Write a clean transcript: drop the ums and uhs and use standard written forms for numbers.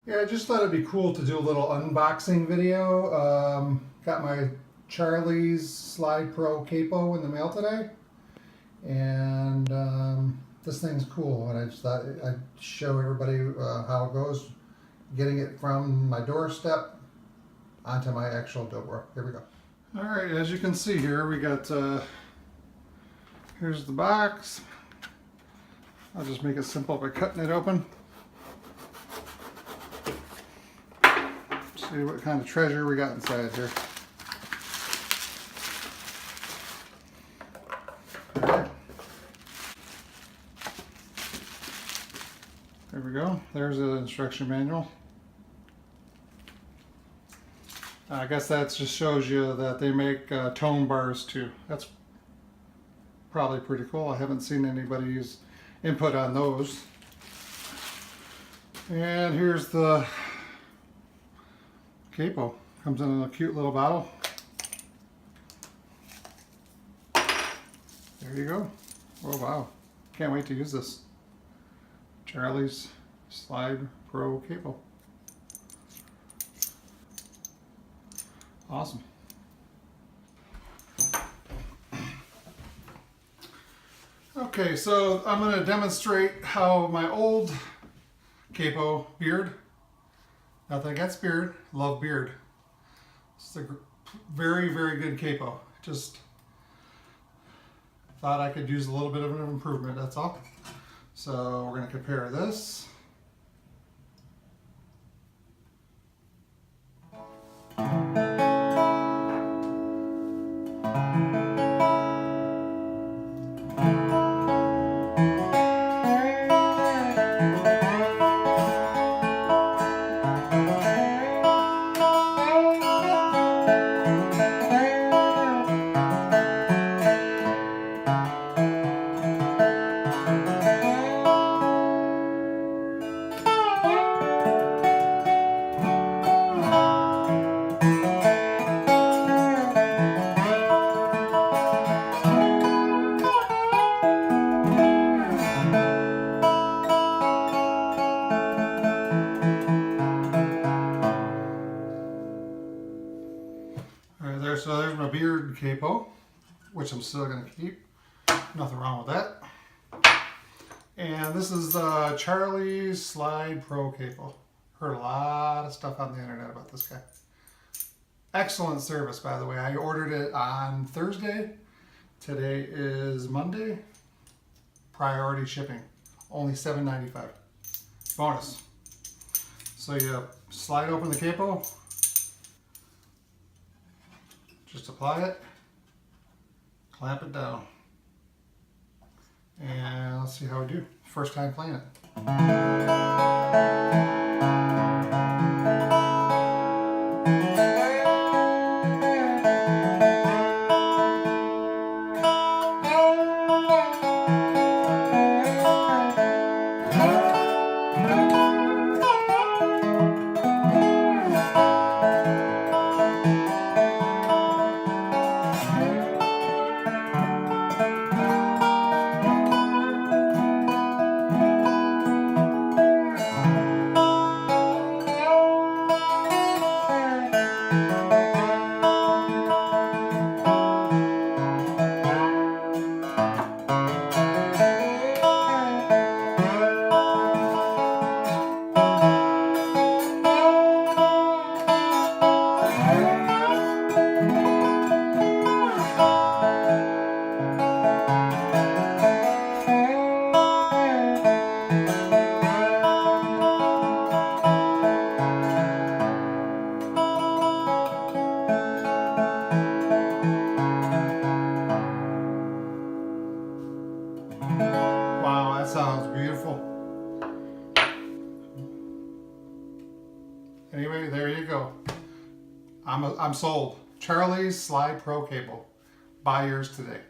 Yeah, I just thought it'd be cool to do a little unboxing video. Got my Charlie's Slide Pro Capo in the mail today, and this thing's cool, and I just thought I'd show everybody how it goes, getting it from my doorstep onto my actual Dobro. Here we go. All right, as you can see here, we got, here's the box. I'll just make it simple by cutting it open. See what kind of treasure we got inside here. Alright. There we go. There's the instruction manual. I guess that just shows you that they make tone bars too. That's probably pretty cool. I haven't seen anybody's input on those. And here's the Capo. Comes in a cute little bottle. There you go. Oh wow. Can't wait to use this. Charlie's Slide Pro Capo. Awesome. Okay, so I'm going to demonstrate how my old Capo beard, nothing against beard, love beard. It's a very, very good Capo. Just thought I could use a little bit of an improvement, that's all. So we're going to compare this. So there's my beard Capo, which I'm still going to keep. Nothing wrong with that. And this is the Charlie's Slide Pro Capo. Heard a lot of stuff on the internet about this guy. Excellent service, by the way. I ordered it on Thursday. Today is Monday. Priority shipping. Only $7.95. Bonus. So you slide open the Capo. Just apply it, clamp it down, and let's see how we do. First time playing it. Wow, that sounds beautiful. Anyway, there you go. I'm sold. Charlie's Slide Pro Capo. Buy yours today.